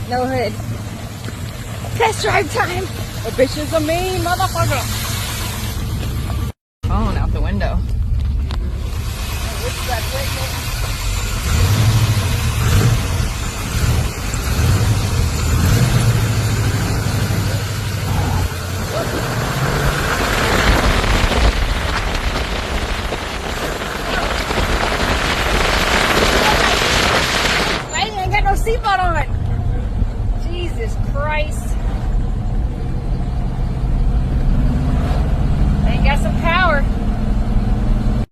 No hood. Test drive time. A bitch is a mean motherfucker. Phone out the window. What's that window? I ain't got no seatbelt on. Jesus Christ. Ain't got some power.